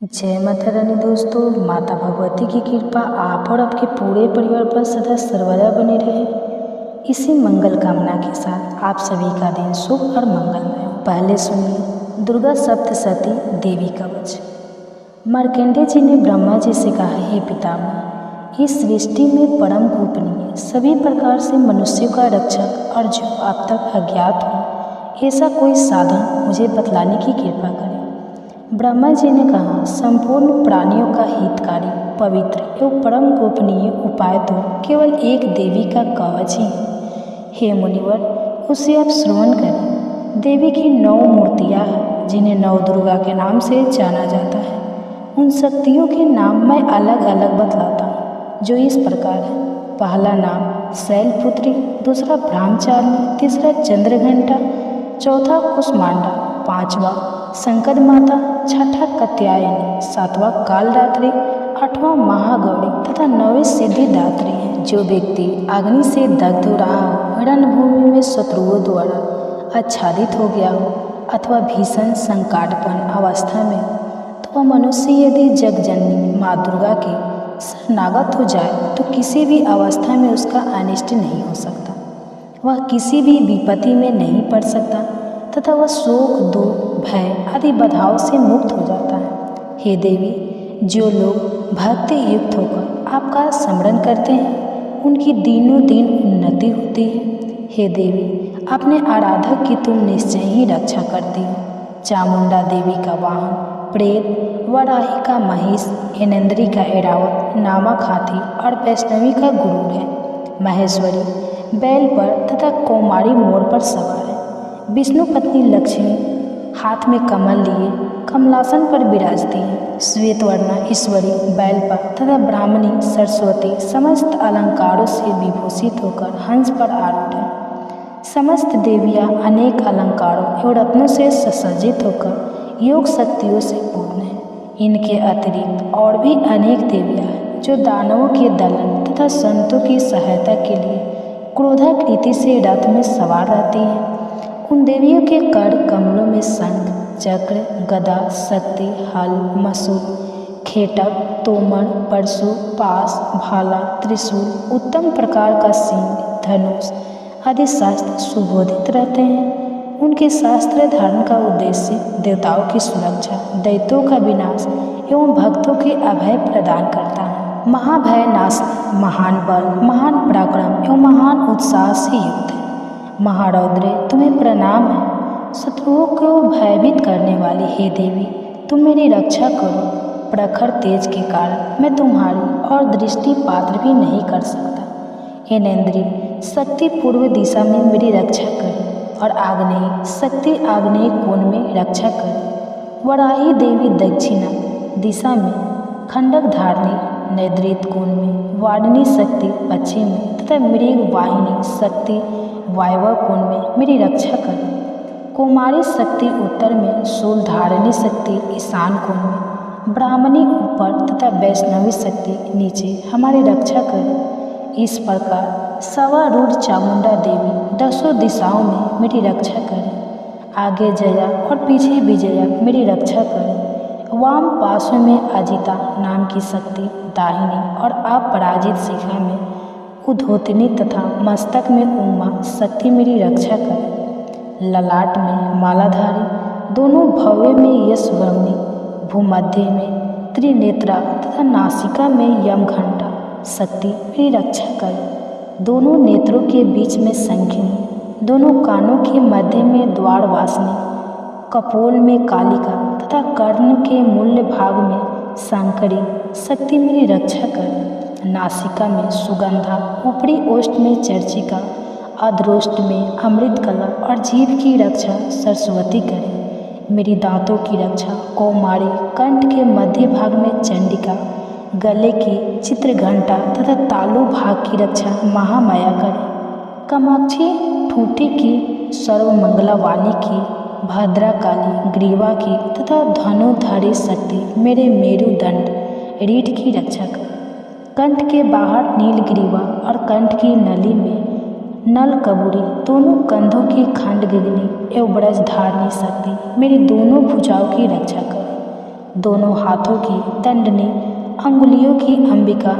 जय माता रानी। दोस्तों, माता भगवती की कृपा आप और आपके पूरे परिवार पर सदा सर्वदा बनी रहे। इसी मंगल कामना के साथ आप सभी का दिन शुभ और मंगलमय हो। पहले सुनिए दुर्गा सप्तशती देवी कवच। मार्कंडेय जी ने ब्रह्मा जी से कहा, हे पितामह, इस सृष्टि में परम गोपनीय सभी प्रकार से मनुष्यों का रक्षक और जो आप तक अज्ञात हो ऐसा कोई साधन मुझे बतलाने की कृपा करें। ब्रह्मा जी ने कहा, संपूर्ण प्राणियों का हितकारी, पवित्र एवं परम गोपनीय उपाय तो केवल एक देवी का कवच ही है। हे मुनिवर, उसे आप श्रवण करें। देवी की 9 मूर्तियाँ हैं जिन्हें 9 दुर्गा के नाम से जाना जाता है। उन शक्तियों के नाम मैं अलग अलग बतलाता हूँ, जो इस प्रकार है। पहला नाम शैलपुत्री, दूसरा ब्रह्मचारिणी, तीसरा चंद्रघंटा, चौथा कुष्मांडा, पांचवा संकट माता, छठा कात्यायनी, सातवां कालरात्रि, आठवां महागौरी तथा 9वीं सिद्धिदात्री है। जो व्यक्ति अग्नि से दग्ध हो रहा हो, रणभूमि में शत्रुओं द्वारा आच्छादित हो गया हो अथवा भीषण संकटपूर्ण अवस्था में हो, तो वह मनुष्य यदि जगजननी माँ दुर्गा के शरणागत हो जाए तो किसी भी अवस्था में उसका अनिष्ट नहीं हो सकता। वह किसी भी विपत्ति में नहीं पड़ सकता तथा वह शोक, दुख, भय आदि बाधाओं से मुक्त हो जाता है। हे देवी, जो लोग भक्ति युक्त होकर आपका स्मरण करते हैं उनकी दिनों दिन उन्नति होती है। हे देवी, अपने आराधक की तुम निश्चय ही रक्षा करती हो। चामुंडा देवी का वाहन प्रेत, वराही का महिष, ऐनेन्द्री का ऐरावत, नामक हाथी और वैष्णवी का गुरूर है। महेश्वरी बैल पर तथा कौमारी मोर पर सवार है। विष्णु पत्नी लक्ष्मी हाथ में कमल लिए कमलासन पर विराजती है। श्वेतवर्णा ईश्वरी बैल पर तथा ब्राह्मणी सरस्वती समस्त अलंकारों से विभूषित होकर हंस पर आरूढ़ है। समस्त देवियाँ अनेक अलंकारों एवं रत्नों से सुसज्जित होकर योग शक्तियों से पूर्ण है। इनके अतिरिक्त और भी अनेक देवियाँ हैं जो दानवों के दलन तथा संतों की सहायता के लिए क्रोधाकृति से रथ में सवार रहती हैं। उन देवियों के कर कमलों में शंख, चक्र, गदा, शक्ति, हल, मसूल, खेटक, तोमर, परशु, पास, भाला, त्रिशूल, उत्तम प्रकार का सिंह, धनुष आदि शास्त्र सुबोधित रहते हैं। उनके शास्त्र धारण का उद्देश्य देवताओं की सुरक्षा, दैत्यों का विनाश एवं भक्तों के अभय प्रदान करता है। महाभय नाश, महान बल, महान पराक्रम एवं महान उत्साह से युक्त है। महारौद्रे, तुम्हें प्रणाम है। शत्रुओं को भयभीत करने वाली हे देवी, तुम मेरी रक्षा करो। प्रखर तेज के कारण मैं तुम्हारी और दृष्टि पात्र भी नहीं कर सकता। ऐनेन्द्री शक्ति पूर्व दिशा में मेरी रक्षा करे और आग्नेय शक्ति आग्नेय कोण में रक्षा करे। वराही देवी दक्षिणा दिशा में, खंडक धारणी नैऋत्य कोण में, वाणिनी शक्ति पश्चिम में तथा मृग वाहिनी शक्ति वायव्य कोण में मेरी रक्षा करें। कुमारी शक्ति उत्तर में, शूल धारिणी शक्ति ईशान कोण में, ब्राह्मणी ऊपर तथा वैष्णवी शक्ति नीचे हमारी रक्षा करें। इस प्रकार सवारूढ़ चामुंडा देवी 10 दिशाओं में मेरी रक्षा करें। आगे जया और पीछे विजया मेरी रक्षा करें। वाम पार्श्व में अजिता नाम की शक्ति दाहिनी और अपराजित शिखा में उद्योतनी तथा मस्तक में उमा शक्ति मेरी रक्षा करें। ललाट में मालाधारी, दोनों भव्य में यशवर्णी, भूमध्य में त्रिनेत्रा तथा नासिका में यमघंटा शक्ति मेरी रक्षा करें। दोनों नेत्रों के बीच में शंखिनी, दोनों कानों के मध्य में द्वारवासिनी, कपोल में कालिका तथा कर्ण के मूल्य भाग में सांकरी शक्ति मेरी रक्षा करें। नासिका में सुगंधा, ऊपरी ओष्ठ में चर्चिका, अधरोष्ठ में अमृतकला और जीभ की रक्षा सरस्वती करें। मेरी दांतों की रक्षा कौमारी, कंठ के मध्य भाग में चंडिका, गले की चित्रघंटा तथा तालु भाग की रक्षा महामाया करें। कामाक्षी ठूठी की, सर्वमंगला वाणी की, भद्राकाली ग्रीवा की तथा धनुधारी शक्ति मेरे मेरुदंड रीढ़ की रक्षा करें। कंठ के बाहर नीलग्रीवा और कंठ की नली में नलकबूरी, दोनों कंधों की खंडगिनी एवं ब्रजधारिणी शक्ति मेरी दोनों भुजाओं की रक्षा करें। दोनों हाथों की दंडनी, अंगुलियों की अंबिका,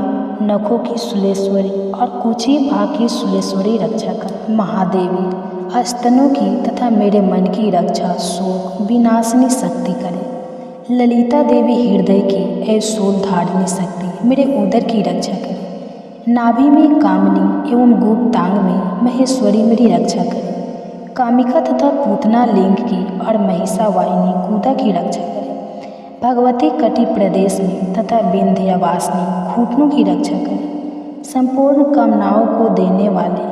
नखों की सुलेश्वरी और कुची भाग की सुलेश्वरी रक्षा कर। महादेवी स्तनों की तथा मेरे मन की रक्षा शोक विनाशिनी शक्ति करे। ललिता देवी हृदय की शूल धारिणी शक्ति मेरे उदर की रक्षा करे। नाभि में कामनी एवं गुप्तांग में महेश्वरी मेरी रक्षा करे। कामिका तथा पूतना लिंग की और महिषा वाहिनी कूदा की रक्षा करे। भगवती कटि प्रदेश में तथा विंध्यवासिनी घुटनों की रक्षा करे। संपूर्ण कामनाओं को देने वाले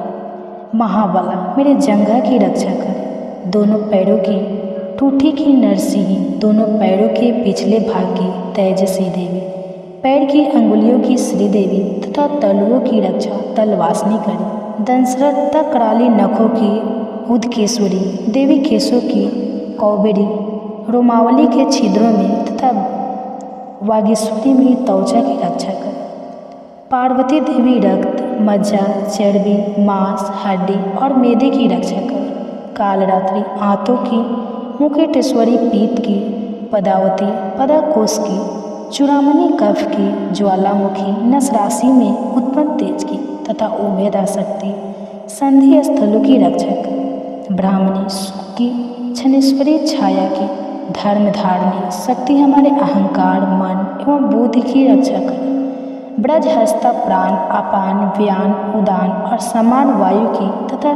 महाबला मेरे जंघा की रक्षा करे। दोनों पैरों की टूठी की नरसिंही, दोनों पैरों के पिछले भाग की तेजसी देवी, पैर की अंगुलियों की श्रीदेवी तथा तलुओं की रक्षा तलवासिनी करे। दंसरत तथा कराली नखों की उदकेश्वरी देवी, केशों की कौबेरी, रोमावली के छिद्रों में तथा वागीश्वरी मेरी त्वचा की रक्षा करे। पार्वती देवी रक्त, मज्जा, चर्बी, मांस, हड्डी और मेदे की रक्षा करे। कालरात्रि आंतों की, मुकुटेश्वरी पीत की, पदावती पदाकोश की, चूड़ामणि कफ की, ज्वालामुखी नस राशि में उत्पन्न तेज की तथा उभेदा शक्ति संधि स्थलों की रक्षा करे। ब्राह्मणी सुख की, छनेश्वरी छाया की, धर्म धारणी शक्ति हमारे अहंकार, मन एवं बुद्धि की रक्षा करे। ब्रज हस्ता प्राण, अपान, व्यान, उदान और समान वायु की तथा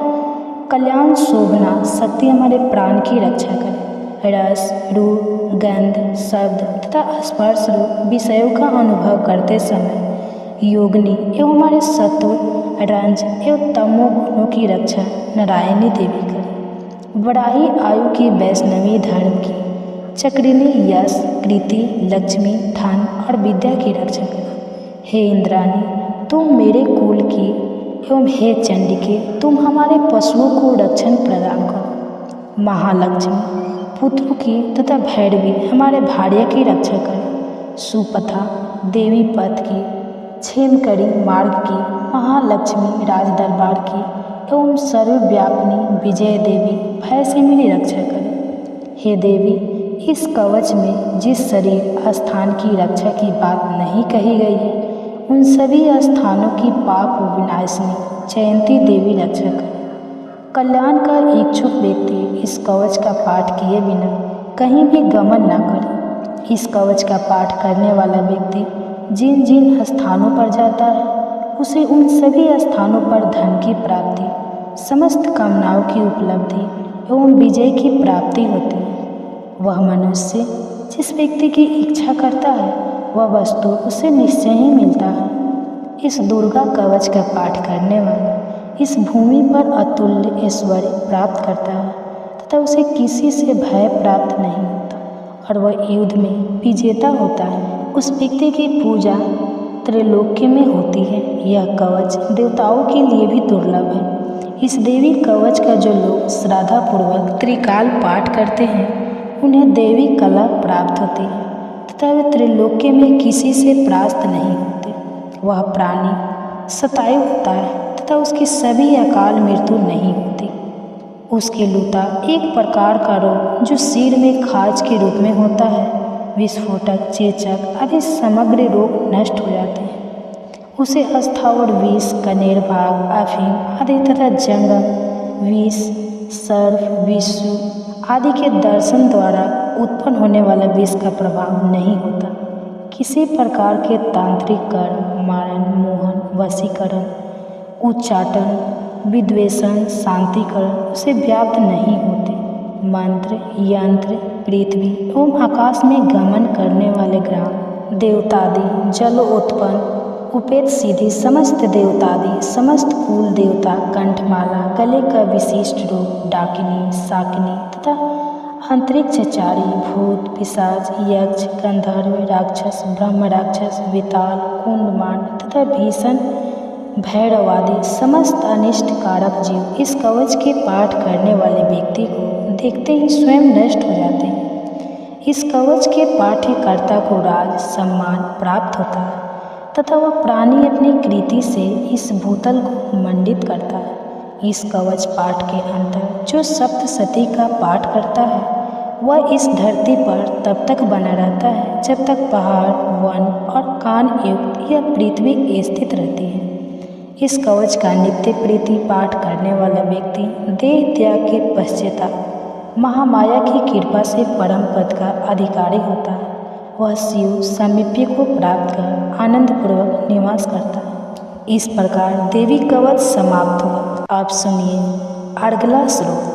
कल्याण शोभना शक्ति हमारे प्राण की रक्षा करे। रस, रूप, गंध, शब्द तथा स्पर्श रूप विषयों का अनुभव करते समय योगिनी एवं हमारे सत्व, रंज एवं तमो गुणों की रक्षा नारायणी देवी करे। बड़ाई आयु की वैष्णवी धर्म की, चक्रिणी यश, कृति, लक्ष्मी, धन और विद्या की रक्षा करे। हे इंद्राणी तुम मेरे कुल की एवं हे चंडिके तुम हमारे पशुओं को रक्षण प्रदान करो। महालक्ष्मी पुत्रों की तथा भैरवी हमारे भार्या की रक्षा करे। सुपथा देवी पथ की, क्षेमकरी मार्ग की, महालक्ष्मी राजदरबार की एवं सर्वव्यापिनी विजय देवी भय से मेरी रक्षा करे। हे देवी इस कवच में जिस शरीर स्थान की रक्षा की बात नहीं कही गई है उन सभी स्थानों की पाप विनाशिनी जयंती देवी रक्षा करे। कल्याण का इच्छुक व्यक्ति इस कवच का पाठ किए बिना कहीं भी गमन न करे। इस कवच का पाठ करने वाला व्यक्ति जिन जिन स्थानों पर जाता है उसे उन सभी स्थानों पर धन की प्राप्ति, समस्त कामनाओं की उपलब्धि एवं विजय की प्राप्ति होती है। वह मनुष्य जिस व्यक्ति की इच्छा करता है वह वस्तु उसे निश्चय ही मिलता है। इस दुर्गा कवच का पाठ करने वाला इस भूमि पर अतुल्य ऐश्वर्य प्राप्त करता है तथा उसे किसी से भय प्राप्त नहीं होता और वह युद्ध में विजेता होता है। उस व्यक्ति की पूजा त्रैलोक्य में होती है। यह कवच देवताओं के लिए भी दुर्लभ है। इस देवी कवच का जो लोग श्रद्धापूर्वक त्रिकाल पाठ करते हैं उन्हें देवी कला प्राप्त होती है तथा वे त्रैलोक्य में किसी से परास्त नहीं होते। वह प्राणी शतायु होता है तथा उसकी सभी अकाल मृत्यु नहीं होती। उसके लूता एक प्रकार का रोग जो सिर में खाज के रूप में होता है, विस्फोटक, चेचक आदि समग्र रोग नष्ट हो जाते हैं। उसे अस्थावर विष, कनेर भाग, अफीम आदि तथा जंगम विष, सर्प, विषु आदि के दर्शन द्वारा उत्पन्न होने वाला विष का प्रभाव नहीं होता। किसी प्रकार के तांत्रिक कर्म, मारण, मोहन, वशीकरण, उच्चाटन, विद्वेषण, शांतिकरण उसे व्याप्त नहीं होते। मंत्र, यंत्र, पृथ्वी एवं आकाश में गमन करने वाले ग्राम, देवतादि, जलोत्पन्न, उपेत सीधी समस्त देवतादि, समस्त कुल देवता, कंठमाला, गले का विशिष्ट रूप, डाकिनी, शाकिनी तथा अंतरिक्षचारी, भूत, पिशाच, यक्ष, गंधर्व, राक्षस, ब्रह्म राक्षस, विताल, कुंडमान तथा भीषण भैरवादि समस्त अनिष्ट कारक जीव इस कवच के पाठ करने वाले व्यक्ति को देखते ही स्वयं नष्ट हो जाते हैं। इस कवच के पाठ्यकर्ता को राज सम्मान प्राप्त होता है तथा वह प्राणी अपनी कृति से इस भूतल को मंडित करता है। इस कवच पाठ के अंतर जो सप्तशती का पाठ करता है वह इस धरती पर तब तक बना रहता है जब तक पहाड़, वन और कान युक्त यह पृथ्वी स्थित रहती है। इस कवच का नित्य प्रीति पाठ करने वाला व्यक्ति देह त्याग के पश्चात महामाया की कृपा से परम पद का अधिकारी होता है। वह शिव सामीप्य को प्राप्त कर आनंदपूर्वक निवास करता है। इस प्रकार देवी कवच समाप्त हुआ। आप सुनिए अगला श्लोक।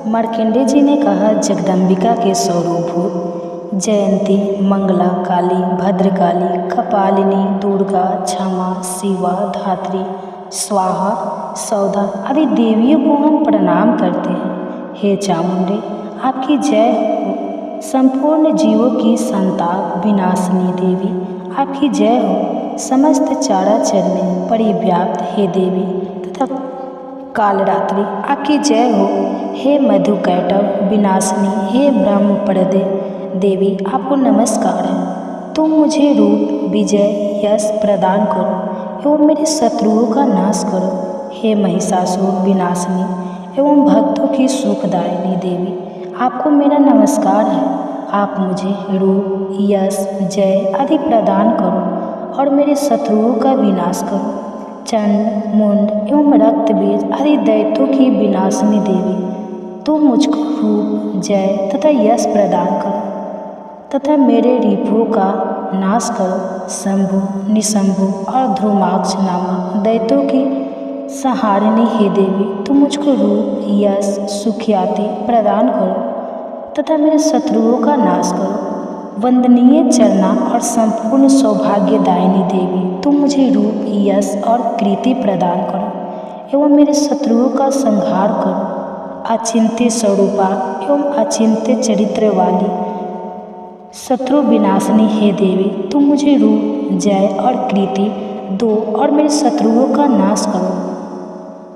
मार्कंडेय जी ने कहा, जगदम्बिका के स्वरूपभूत जयंती, मंगला, काली, भद्रकाली, कपालिनी, दुर्गा, क्षमा, शिवा, धात्री, स्वाहा, सौधा आदि देवियों को हम प्रणाम करते हैं। हे चामुंडे, आपकी जय हो। संपूर्ण जीवों की संताप विनाशिनी देवी, आपकी जय हो। समस्त चराचर में परिव्याप्त हे देवी तथा कालरात्रि, आपकी जय हो। हे मधुकैटभ विनाशिनी, हे ब्रह्मप्रदे देवी, आपको नमस्कार है। तुम मुझे रूप, विजय, यश प्रदान करो एवं मेरे शत्रुओं का नाश करो। हे महिषासुर विनाशिनी एवं भक्तों की सुखदायिनी देवी, आपको मेरा नमस्कार है। आप मुझे रूप, यश, जय आदि प्रदान करो और मेरे शत्रुओं का विनाश करो। चंड, मुंड एवं रक्तबीज आदि दैत्यों की विनाशिनी देवी, तुम मुझको रूप, जय तथा यश प्रदान करो तथा मेरे रिपुओं का नाश करो। शंभु, निशंभु और ध्रुमाक्ष नामक दैत्यों की संहारिणी हे देवी, तुम मुझको रूप, यश, सुख्याति प्रदान करो तथा मेरे शत्रुओं का नाश करो। वंदनीय चरना और संपूर्ण सौभाग्यदायिनी देवी, तुम मुझे रूप, यश और कीर्ति प्रदान करो एवं मेरे शत्रुओं का संहार करो। अचिंत्य स्वरूपा एवं अचिंत्य चरित्र वाली शत्रु विनाशिनी हे देवी, तुम मुझे रूप, जय और कीर्ति दो और मेरे शत्रुओं का नाश करो।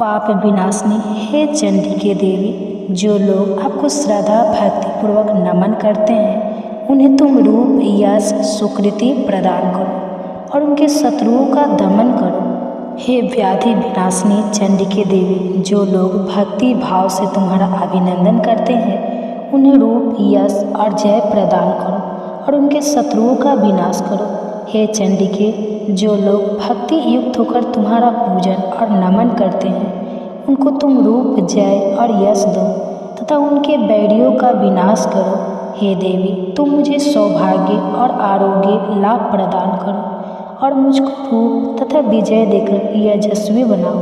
पाप विनाशिनी हे चंडी के देवी, जो लोग आपको श्रद्धा भक्तिपूर्वक नमन करते हैं उन्हें तुम रूप, यश, सुकृति प्रदान करो और उनके शत्रुओं का दमन करो। हे व्याधि विनाशिनी चंडी के देवी, जो लोग भक्ति भाव से तुम्हारा अभिनंदन करते हैं उन्हें रूप, यश और जय प्रदान करो और उनके शत्रुओं का विनाश करो। हे चंडिके, जो लोग भक्ति युक्त होकर तुम्हारा पूजन और नमन करते हैं उनको तुम रूप, जय और यश दो तथा उनके बैरियों का विनाश करो। हे देवी, तुम मुझे सौभाग्य और आरोग्य लाभ प्रदान करो और मुझको रूप तथा विजय देकर यशस्वी बनाओ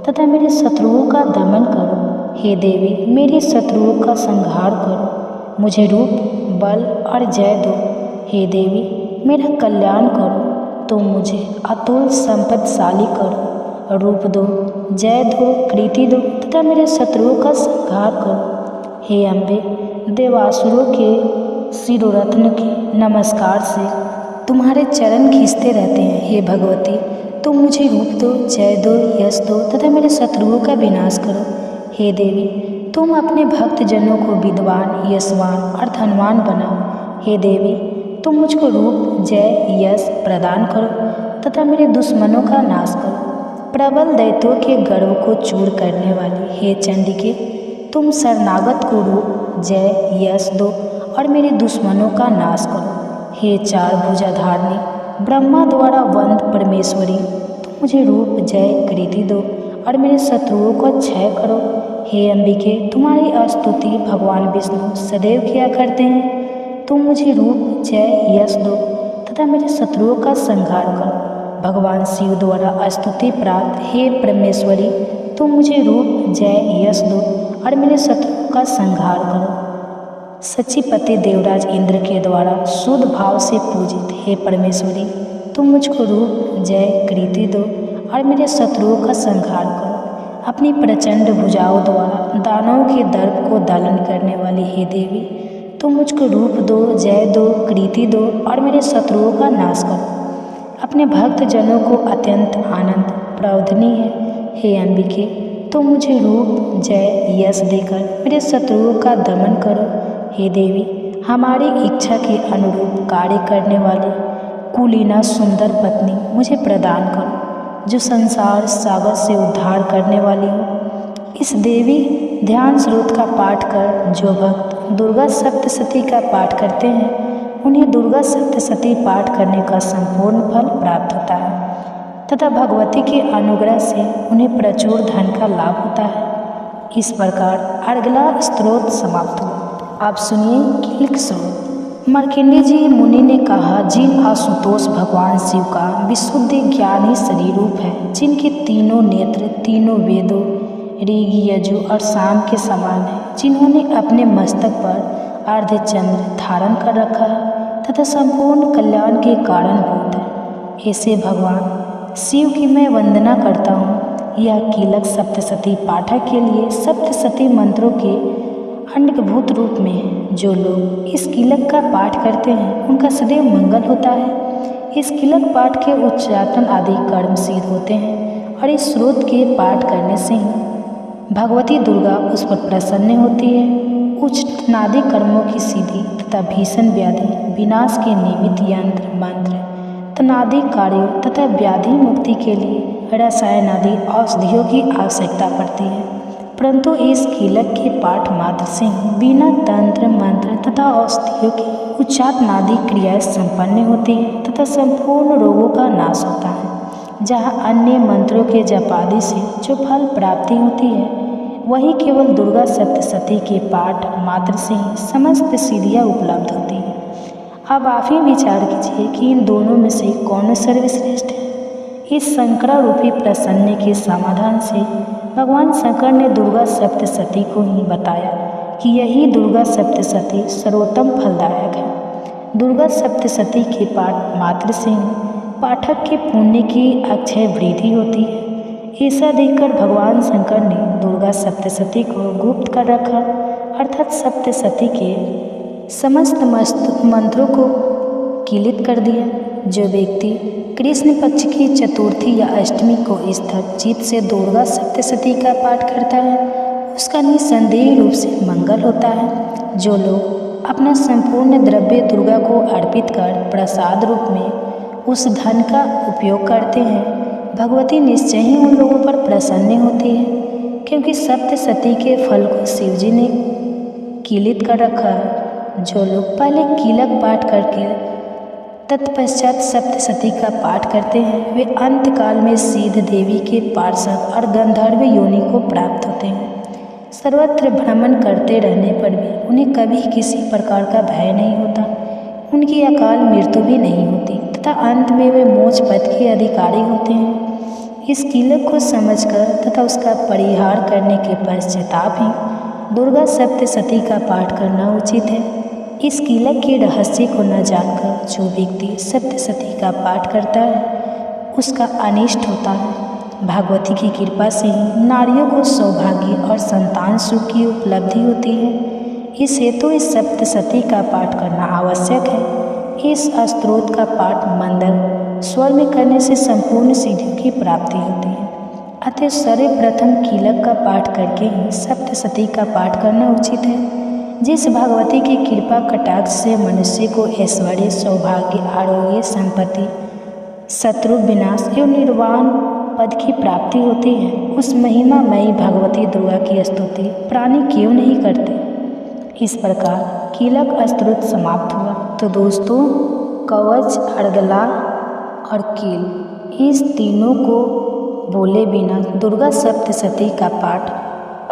तथा मेरे शत्रुओं का दमन करो। हे देवी, मेरे शत्रुओं का संहार करो, मुझे रूप, बल और जय दो। हे देवी, मेरा कल्याण करो, तुम मुझे अतुल संपत्तिशाली करो, रूप दो, जय दो, कीर्ति दो तथा मेरे शत्रुओं का संहार करो। हे अम्बे, देवासुरों के शिरोरत्न के नमस्कार से तुम्हारे चरण खींचते रहते हैं। हे भगवती, तुम मुझे रूप दो, जय दो, यश दो तथा मेरे शत्रुओं का विनाश करो। हे देवी, तुम अपने भक्तजनों को विद्वान, यशवान और धनवान बनाओ। हे देवी, तुम मुझको रूप, जय, यश प्रदान करो तथा मेरे दुश्मनों का नाश करो। प्रबल दैत्यों के गर्व को चूर करने वाली हे चंडिके, तुम शरणागत को रूप, जय, यश दो और मेरे दुश्मनों का नाश करो। हे चार भुजाधारिणी ब्रह्मा द्वारा वंद परमेश्वरी, तुम मुझे रूप, जय, कीर्ति दो और मेरे शत्रुओं को क्षय करो। हे अंबिके, तुम्हारी स्तुति भगवान विष्णु सदैव किया करते हैं। तुम मुझे रूप, जय, यश दो तथा मेरे शत्रुओं का संहार करो। भगवान शिव द्वारा स्तुति प्राप्त हे परमेश्वरी, तुम मुझे रूप, जय, यश दो और मेरे शत्रुओं का संहार करो। सचिपति देवराज इंद्र के द्वारा शुद्ध भाव से पूजित हे परमेश्वरी, तुम मुझको रूप, जय, कीर्ति दो और मेरे शत्रुओं का संहार करो। अपनी प्रचंड भुजाओं द्वारा दानवों के दर्प को दालन करने वाली हे देवी, तुम मुझको रूप दो, जय दो, कीर्ति दो और मेरे शत्रुओं का नाश करो। अपने भक्त जनों को अत्यंत आनंद प्रौधनी है हे अंबिके, तुम मुझे रूप, जय, यश देकर मेरे शत्रुओं का दमन करो। हे देवी, हमारी इच्छा के अनुरूप कार्य करने वाली कुलीना सुंदर पत्नी मुझे प्रदान करो, जो संसार सागर से उद्धार करने वाली हो। इस देवी ध्यान स्रोत का पाठ कर जो भक्त दुर्गा सप्तशती का पाठ करते हैं उन्हें दुर्गा सप्तशती पाठ करने का संपूर्ण फल प्राप्त होता है तथा भगवती के अनुग्रह से उन्हें प्रचुर धन का लाभ होता है। इस प्रकार अर्गला स्तोत्र समाप्त हुआ। आप सुनिए कीलक स्रोत। मार्कंडेय जी मुनि ने कहा, जिन आशुतोष भगवान शिव का विशुद्ध ज्ञान ही शरीर रूप है, जिनके तीनों नेत्र तीनों वेदों ऋग यजु और साम के समान है, जिन्होंने अपने मस्तक पर अर्धचंद्र धारण कर रखा है तथा संपूर्ण कल्याण के कारणभूत है, ऐसे भगवान शिव की मैं वंदना करता हूँ। यह कीलक सप्तशती पाठक के लिए सप्तशती मंत्रों के अंडभूत रूप में है। जो लोग इस कीलक का पाठ करते हैं उनका सदैव मंगल होता है। इस कीलक पाठ के उच्चाटन आदि कर्म सिद्ध होते हैं और इस स्रोत के पाठ करने से ही भगवती दुर्गा उस पर प्रसन्न होती है। उच्च नादी कर्मों की सिद्धि तथा भीषण व्याधि विनाश के निमित्त यंत्र मंत्र तनादि कार्यों तथा व्याधि मुक्ति के लिए रसायन आदि औषधियों की आवश्यकता पड़ती है, परंतु इस कीलक के पाठ मात्र से ही बिना तंत्र मंत्र तथा औषधियों की उच्चाटनादि क्रियाएं संपन्न होती है तथा संपूर्ण रोगों का नाश होता है। जहाँ अन्य मंत्रों के जपादि से जो फल प्राप्ति होती है, वही केवल दुर्गा सप्तशती के पाठ मात्र से ही समस्त सिद्धियाँ उपलब्ध होती हैं। अब आप ही विचार कीजिए कि इन दोनों में से कौन सर्वश्रेष्ठ है। इस शंकरा रूपी प्रसन्न के समाधान से भगवान शंकर ने दुर्गा सप्तशती को ही बताया कि यही दुर्गा सप्तशती सर्वोत्तम फलदायक है। दुर्गा सप्तशती के पाठ मात्र से ही पाठक के पुण्य की अक्षय वृद्धि होती है। ऐसा देखकर भगवान शंकर ने दुर्गा सप्तशती को गुप्त कर रखा, अर्थात सप्तशती के समस्त मंत्रों को कीलित कर दिया। जो व्यक्ति कृष्ण पक्ष की चतुर्थी या अष्टमी को स्थल चित्त से दुर्गा सप्तशती का पाठ करता है, उसका निसंदेह रूप से मंगल होता है। जो लोग अपना संपूर्ण द्रव्य दुर्गा को अर्पित कर प्रसाद रूप में उस धन का उपयोग करते हैं, भगवती निश्चय ही उन लोगों पर प्रसन्न होती है, क्योंकि सप्तशती के फल को शिव जी ने कीलित कर रखा है। जो लोग पहले कीलक पाठ करके तत्पश्चात सप्तशती का पाठ करते हैं, वे अंतकाल में सिद्ध देवी के पार्षद और गंधर्व योनि को प्राप्त होते हैं। सर्वत्र भ्रमण करते रहने पर भी उन्हें कभी किसी प्रकार का भय नहीं होता, उनकी अकाल मृत्यु भी नहीं होती तथा अंत में वे मोक्ष पद के अधिकारी होते हैं। इस कीलक को समझकर तथा उसका परिहार करने के पश्चाताप ही दुर्गा सप्तशती का पाठ करना उचित है। इस कीलक के रहस्य को न जानकर जो व्यक्ति सप्तशती का पाठ करता है, उसका अनिष्ट होता है। भगवती की कृपा से ही नारियों को सौभाग्य और संतान सुख की उपलब्धि होती है। इस हेतु इस सप्तशती का पाठ करना आवश्यक है। इस स्तोत्र का पाठ मंदर स्वर में करने से संपूर्ण सिद्धियों की प्राप्ति होती है। अतः सर्वप्रथम कीलक का पाठ करके ही सप्तशती का पाठ करना उचित है। जिस भगवती की कृपा कटाक्ष से मनुष्य को ऐश्वर्य सौभाग्य आरोग्य संपत्ति शत्रु विनाश एवं निर्वाण पद की प्राप्ति होती है, उस महिमामयी भगवती दुर्गा की स्तुति प्राणी क्यों नहीं करते। इस प्रकार कीलक स्तोत्र समाप्त हुआ। तो दोस्तों, कवच अर्गला और कील इस तीनों को बोले बिना दुर्गा सप्तशती का पाठ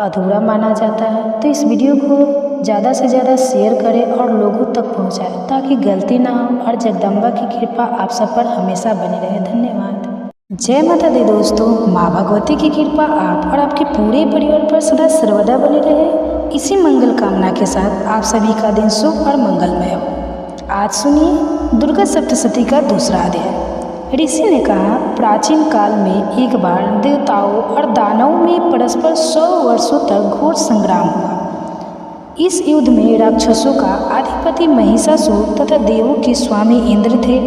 अधूरा माना जाता है। तो इस वीडियो को ज़्यादा से ज़्यादा शेयर करें और लोगों तक पहुंचाएं, ताकि गलती ना हो और जगदम्बा की कृपा आप सब पर हमेशा बनी रहे। धन्यवाद। जय माता दी दोस्तों। माँ भगवती की कृपा आप और आपके पूरे परिवार पर सदा सर्वदा बनी रहे। इसी मंगल कामना के साथ आप सभी का दिन शुभ और मंगलमय हो। आज सुनिए दुर्गा सप्तशती का दूसरा अध्याय। ऋषि ने कहा, प्राचीन काल में एक बार देवताओं और दानवों में परस्पर 100 वर्षों तक घोर संग्राम हुआ। इस युद्ध में राक्षसों का अधिपति महिषासुर तथा देवों के स्वामी इंद्र थे।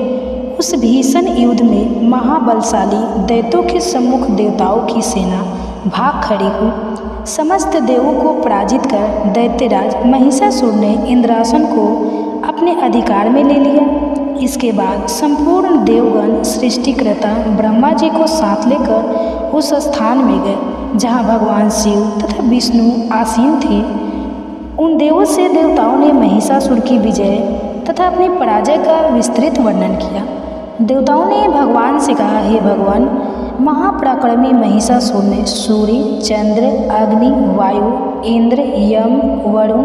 उस भीषण युद्ध में महाबलशाली दैत्यों के सम्मुख देवताओं की सेना भाग खड़ी हुई। समस्त देवों को पराजित कर दैत्यराज महिषासुर ने इंद्रासन को अपने अधिकार में ले लिया। इसके बाद संपूर्ण देवगण सृष्टिकर्ता ब्रह्मा जी को साथ लेकर उस स्थान में गए जहाँ भगवान शिव तथा विष्णु आसीन थे। उन देवों से देवताओं ने महिषासुर की विजय तथा अपनी पराजय का विस्तृत वर्णन किया। देवताओं ने भगवान से कहा, हे भगवान, महापराक्रमी महिषासुर ने सूर्य, चंद्र, अग्नि, वायु, इंद्र, यम, वरुण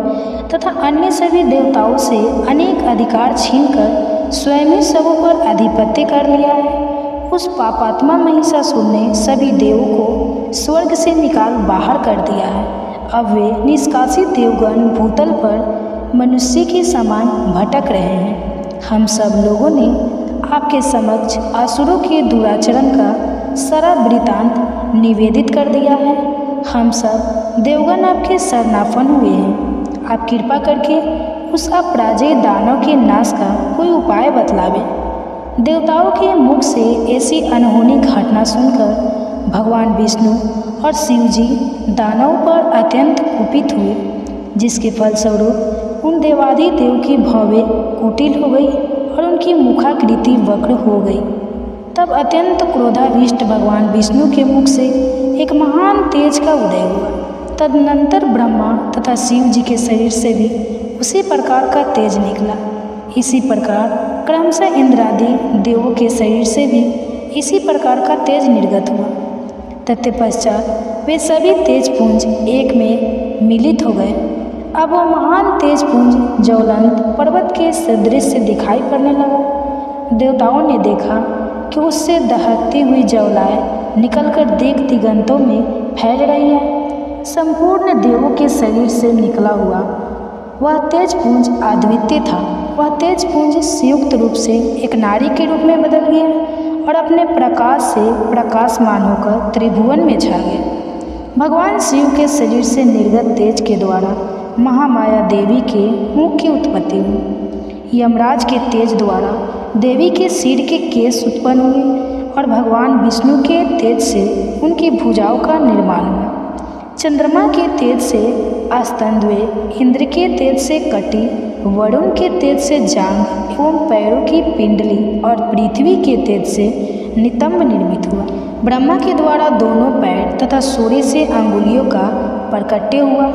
तथा अन्य सभी देवताओं से अनेक अधिकार छीनकर स्वयं ही सबों पर आधिपत्य कर लिया है। उस पापात्मा महिषासुर ने सभी देवों को स्वर्ग से निकाल बाहर कर दिया है। अब वे निष्कासित देवगण भूतल पर मनुष्य के समान भटक रहे हैं। हम सब लोगों ने आपके समक्ष असुरों के दुराचरण का सारा वृतांत निवेदित कर दिया है। हम सब देवगण आपके शरणापन्न हुए हैं। आप कृपा करके उस अपराजय दानव के नाश का कोई उपाय बतलावे। देवताओं के मुख से ऐसी अनहोनी घटना सुनकर भगवान विष्णु और शिव जी दानव पर अत्यंत कुपित हुए, जिसके फलस्वरूप उन देवाधिदेव की भव्य कुटिल हो गई और उनकी मुखाकृति वक्र हो गई। तब अत्यंत क्रोधाविष्ट भगवान विष्णु के मुख से एक महान तेज का उदय हुआ। तदनंतर ब्रह्मा तथा शिव जी के शरीर से भी उसी प्रकार का तेज निकला। इसी प्रकार क्रमशः इंद्रादि देवों के शरीर से भी इसी प्रकार का तेज निर्गत हुआ। तत्पश्चात वे सभी तेजपुंज एक में मिलित हो गए। अब वो महान तेजपुंज ज्वलंत पर्वत के सदृश से दिखाई पड़ने लगा। देवताओं ने देखा कि उससे दहकती हुई ज्वालाएं निकलकर दिक दिगंतों में फैल रही हैं। संपूर्ण देवों के शरीर से निकला हुआ वह तेजपुंज अद्वितीय था। वह तेजपुंज संयुक्त रूप से एक नारी के रूप में बदल गया और अपने प्रकाश से प्रकाशमान होकर त्रिभुवन में छा गया। भगवान शिव के शरीर से निर्गत तेज के द्वारा महामाया देवी के मुख की उत्पत्ति हुई। यमराज के तेज द्वारा देवी के सिर के केश उत्पन्न हुए और भगवान विष्णु के तेज से उनकी भुजाओं का निर्माण हुआ। चंद्रमा के तेज से स्तंद्वे, इंद्र के तेज से कटी, वरुण के तेज से जांघ एवं पैरों की पिंडली और पृथ्वी के तेज से नितंब निर्मित हुआ। ब्रह्मा के द्वारा दोनों पैर तथा सूर्य से अंगुलियों का प्रकट्य हुआ।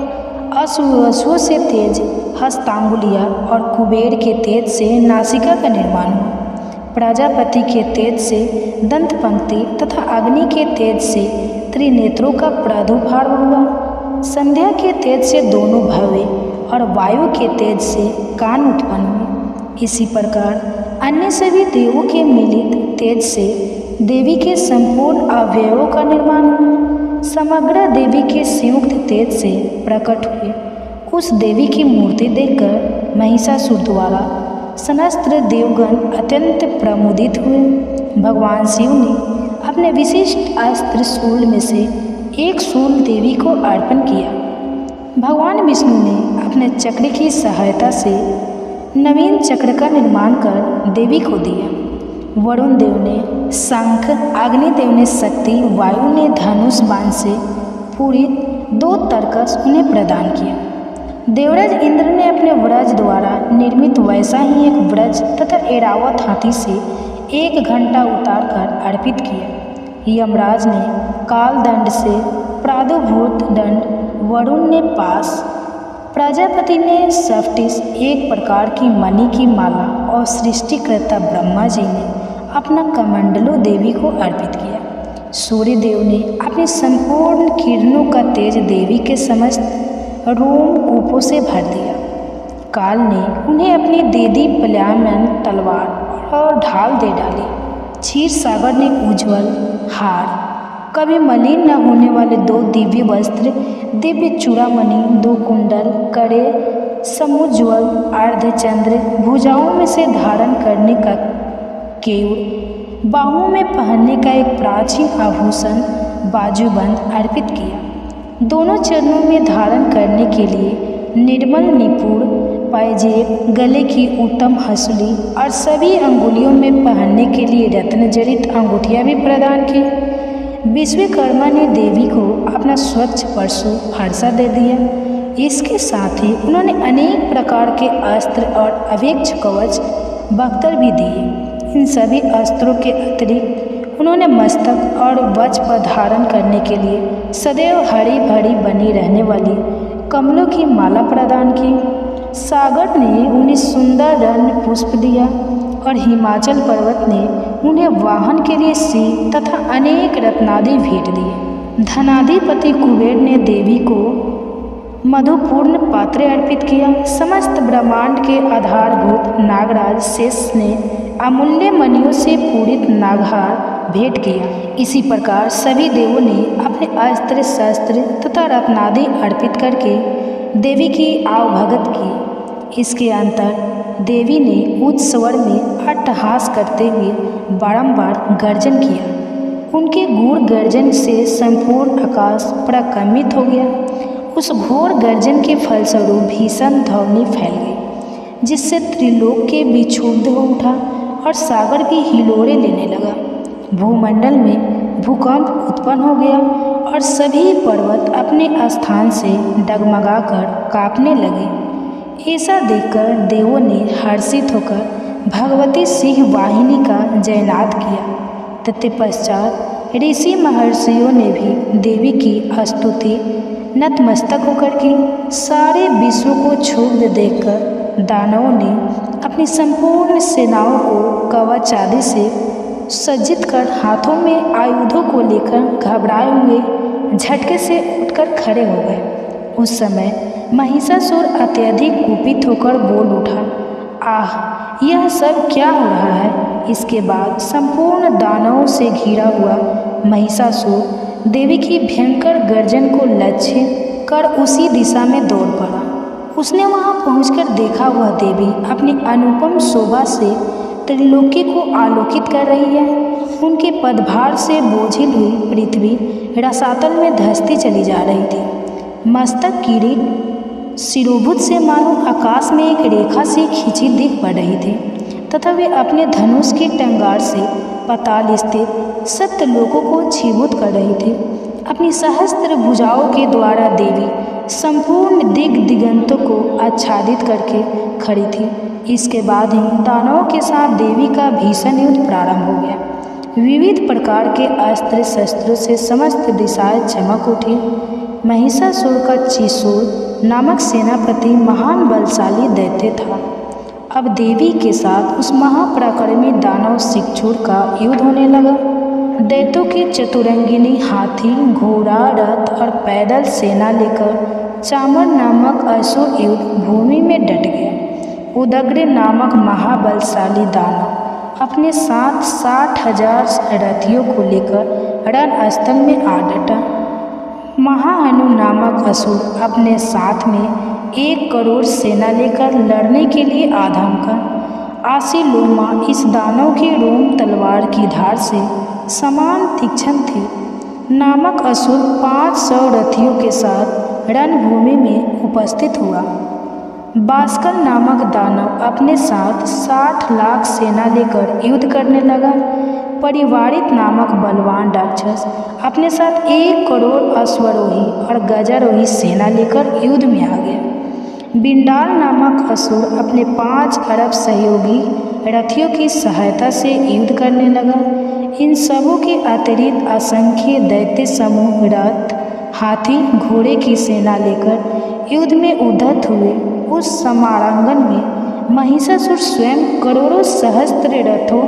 अश्वों से तेज हस्तांगुलियाँ और कुबेर के तेज से नासिका का निर्माण हुआ। प्रजापति के तेज से दंत पंक्ति तथा अग्नि के तेज से त्रिनेत्रों का प्रादुर्भाव हुआ। संध्या के तेज से दोनों भवे और वायु के तेज से कान उत्पन्न हुए। इसी प्रकार अन्य सभी देवों के मिलित तेज से देवी के संपूर्ण अवयवों का निर्माण हुआ। समग्र देवी के संयुक्त तेज से प्रकट हुए। उस देवी की मूर्ति देखकर महिषासुर द्वारा समस्त देवगण अत्यंत प्रमुदित हुए। भगवान शिव ने अपने विशिष्ट अस्त्र शूल में से एक शूल देवी को अर्पण किया। भगवान विष्णु ने अपने चक्र की सहायता से नवीन चक्र का निर्माण कर देवी को दिया। वरुण देव ने शंख, अग्निदेव ने शक्ति, वायु ने धनुष बाण से पूरी 2 तरकस उन्हें प्रदान किया। देवराज इंद्र ने अपने व्रज द्वारा निर्मित वैसा ही एक व्रज तथा ऐरावत हाथी से 1 घंटा उतार कर अर्पित किया। यमराज ने काल दंड से प्रादुर्भूत दंड, वरुण ने पास, प्रजापति ने सफ्टिस, एक प्रकार की मणि की माला और सृष्टिकर्ता ब्रह्मा जी ने अपना कमंडलो देवी को अर्पित किया। सूर्य देव ने अपनी संपूर्ण किरणों का तेज देवी के समस्त रोम कूपों से भर दिया। काल ने उन्हें अपनी देदी पलायन तलवार और ढाल दे डाली। क्षीर सागर ने उज्ज्वल हार, कभी मलिन न होने वाले 2 दिव्य वस्त्र, दिव्य चूड़ामणि, 2 कुंडल, कड़े, समुज्ज्वल अर्धचंद्र, भुजाओं में से धारण करने का केयूर, बाहों में पहनने का एक प्राचीन आभूषण बाजूबंद अर्पित किया। दोनों चरणों में धारण करने के लिए निर्मल निपुण पायजेब, गले की उत्तम हंसुली और सभी अंगुलियों में पहनने के लिए रत्न जड़ित अंगूठियाँ भी प्रदान की। विश्वकर्मा ने देवी को अपना स्वच्छ परशु हर्षा दे दिया। इसके साथ ही उन्होंने अनेक प्रकार के अस्त्र और अवेक्ष कवच बख्तर भी दिए। इन सभी अस्त्रों के अतिरिक्त उन्होंने मस्तक और वक्ष पर धारण करने के लिए सदैव हरी भरी बनी रहने वाली कमलों की माला प्रदान की। सागर ने उन्हें सुंदर रत्न पुष्प दिया और हिमाचल पर्वत ने उन्हें वाहन के लिए सिंह तथा अनेक रत्नादि भेंट दिए। धनाधिपति कुबेर ने देवी को मधुपूर्ण पात्र अर्पित किया। समस्त ब्रह्मांड के आधारभूत नागराज शेष ने अमूल्य मणियों से पूरित नागहार भेंट किया। इसी प्रकार सभी देवों ने अपने अस्त्र शस्त्र तथा रत्नादि अर्पित करके देवी की आवभगत की। इसके अंतर देवी ने उच्च स्वर में अट्टहास करते हुए बारंबार गर्जन किया। उनके गूढ़ गर्जन से संपूर्ण आकाश प्रकम्पित हो गया। उस घोर गर्जन के फलस्वरूप भीषण ध्वनि फैल गई, जिससे त्रिलोक भी क्षुब्ध हो उठा और सागर भी हिलोरे लेने लगा। भूमंडल में भूकंप उत्पन्न हो गया और सभी पर्वत अपने स्थान से डगमगाकर कांपने लगे। ऐसा देखकर देवों ने हर्षित होकर भगवती सिंह वाहिनी का जयनाद किया। तत्पश्चात ऋषि महर्षियों ने भी देवी की स्तुति नतमस्तक होकर की। सारे विश्व को क्षुब्ध देखकर दानवों ने अपनी संपूर्ण सेनाओं को कवच आदि से सज्जित कर हाथों में आयुधों को लेकर घबराए हुए झटके से उठकर खड़े हो गए। उस समय महिषासुर अत्यधिक कुपित होकर बोल उठा, आह, यह सब क्या हो रहा है। इसके बाद संपूर्ण दानवों से घिरा हुआ महिषासुर देवी की भयंकर गर्जन को लक्ष्य कर उसी दिशा में दौड़ पड़ा। उसने वहां पहुंचकर देखा वह देवी अपनी अनुपम शोभा से त्रिलोकी को आलोकित कर रही है। उनके पदभार से बोझिल हुई पृथ्वी रसातल में धंसती चली जा रही थी। मस्तक किरीट शिरोभुज से मानो आकाश में एक रेखा से खींची दिख पड़ रही थी तथा वे अपने धनुष की टंगार से पाताल स्थित सप्तलोकों को छीभूत कर रही थी। अपनी सहस्त्र भुजाओं के द्वारा देवी संपूर्ण दिगंतों को आच्छादित करके खड़ी थी। इसके बाद ही दानवों के साथ देवी का भीषण युद्ध प्रारंभ हो गया। विविध प्रकार के अस्त्र शस्त्रों से समस्त दिशाएं चमक उठी। महिषासुर का चिसूर नामक सेनापति महान बलशाली दैत्य था। अब देवी के साथ उस महापराक्रमी दानव शिक्षुर का युद्ध होने लगा। दैत्यों की चतुरंगिनी हाथी, घोड़ा, रथ और पैदल सेना लेकर चामर नामक असुर युद्ध भूमि में डट गया। उदग्र नामक महाबलशाली दानव अपने साथ 60,000 रथियों को लेकर रणस्थल में आ डटा। महाहनु नामक असुर अपने साथ में 1 करोड़ सेना लेकर लड़ने के आ धमका। आसीलोमा इस दानव की रोम तलवार की धार से समान तीक्ष्ण थी। नामक असुर 500 रथियों के साथ रणभूमि में उपस्थित हुआ। बास्कल नामक दानव अपने साथ 60 लाख सेना लेकर युद्ध करने लगा। परिवारित नामक बलवान राक्षस अपने साथ 1 करोड़ अश्वरोही और गजारोही सेना लेकर युद्ध में आ गया। बिंडाल नामक असुर अपने 5 अरब सहयोगी रथियों की सहायता से युद्ध करने लगा। इन सबों के अतिरिक्त असंख्य दैत्य समूह रथ, हाथी, घोड़े की सेना लेकर युद्ध में उद्धत हुए। उस समारांगण में महिषासुर स्वयं करोड़ों सहस्त्र रथों,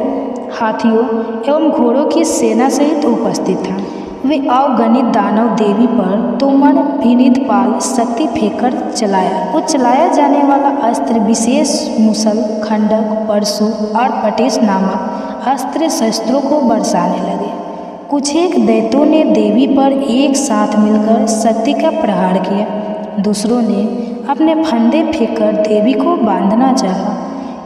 हाथियों एवं घोड़ों की सेना सहित उपस्थित था। वे अवगणित दानव देवी पर तोमर विनीत पाल शक्ति फेंककर चलाया। वो चलाया जाने वाला अस्त्र विशेष मुसल, खंडक, परशु और पटेश नामक अस्त्र शस्त्रों को बरसाने लगे। कुछ एक दैत्यों ने देवी पर एक साथ मिलकर शक्ति का प्रहार किया। दूसरों ने अपने फंदे फेंककर देवी को बांधना चाहा।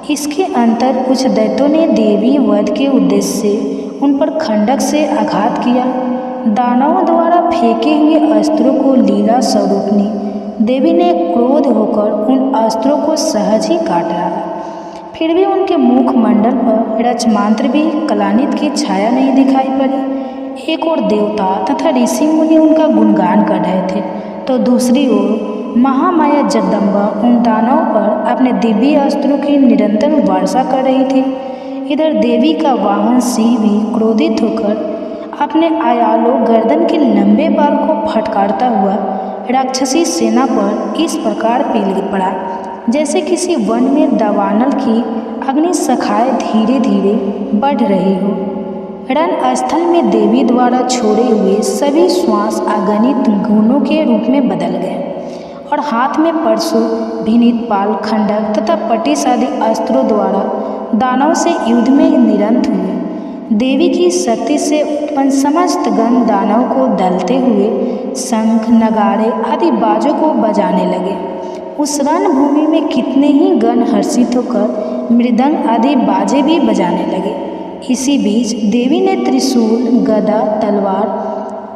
इसके अंतर कुछ दैत्यों ने देवी वध के उद्देश्य से उन पर खंडक से आघात किया। दानवों द्वारा फेंके हुए अस्त्रों को लीला स्वरूपनी देवी ने क्रोध होकर उन अस्त्रों को सहज ही काट डाला। फिर भी उनके मुखमंडल पर रचमांत्र भी कलानित की छाया नहीं दिखाई पड़ी। एक ओर देवता तथा ऋषि मुनि उनका गुणगान कर रहे थे, तो दूसरी ओर महामाया जगदम्बा उन दानवों पर अपने दिव्य अस्त्रों की निरंतर वर्षा कर रही थी। इधर देवी का वाहन सिंह भी क्रोधित होकर अपने आयालों गर्दन के लंबे बाल को फटकारता हुआ राक्षसी सेना पर इस प्रकार पील पड़ा जैसे किसी वन में दावानल की अग्नि शाखाएं धीरे धीरे बढ़ रही हो। रण स्थल में देवी द्वारा छोड़े हुए सभी श्वास अगणित गुणों के रूप में बदल गए और हाथ में परशु, भिनित पाल, खंडक तथा पटिश आदि अस्त्रों द्वारा दानव से युद्ध में निरंत हुए। देवी की शक्ति से उत्पन्न समस्त गण दानव को दलते हुए शंख, नगाड़े आदि बाजों को बजाने लगे। उस रणभूमि में कितने ही गण हर्षित होकर मृदंग आदि बाजे भी बजाने लगे। इसी बीच देवी ने त्रिशूल, गदा, तलवार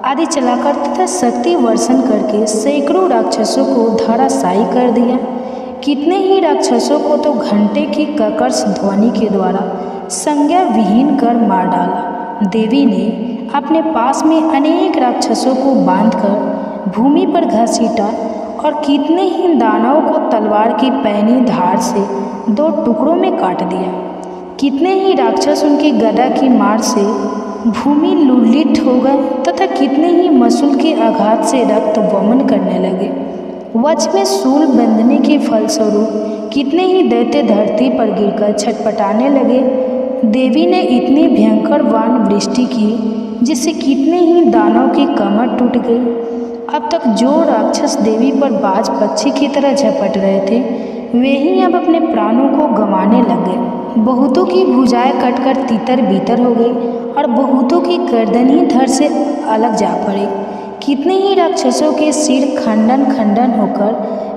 आदि चलाकर तथा शक्ति वर्षण करके सैकड़ों राक्षसों को धराशायी कर दिया। कितने ही राक्षसों को तो घंटे की कर्कश ध्वनि के द्वारा संज्ञा विहीन कर मार डाला। देवी ने अपने पास में अनेक राक्षसों को बांधकर भूमि पर घसीटा और कितने ही दानवों को तलवार की पैनी धार से 2 टुकड़ों में काट दिया। कितने ही राक्षस उनकी गदा की मार से भूमि लुलित हो गए तथा कितने ही मसूल के आघात से रक्त वमन करने लगे। वज्र में शूल बंधने के फलस्वरूप कितने ही दैत्य धरती पर गिरकर छटपटाने लगे। देवी ने इतनी भयंकर वान वृष्टि की जिससे कितने ही दानव की कमर टूट गई। अब तक जो राक्षस देवी पर बाज पक्षी की तरह झपट रहे थे वे ही अब अपने प्राणों को गंवाने लग गए। बहुतों की भुजाएं कटकर तीतर बीतर हो गई और बहुतों की गर्दन ही धड़ से अलग जा पड़ी। कितने ही राक्षसों के सिर खंडन खंडन होकर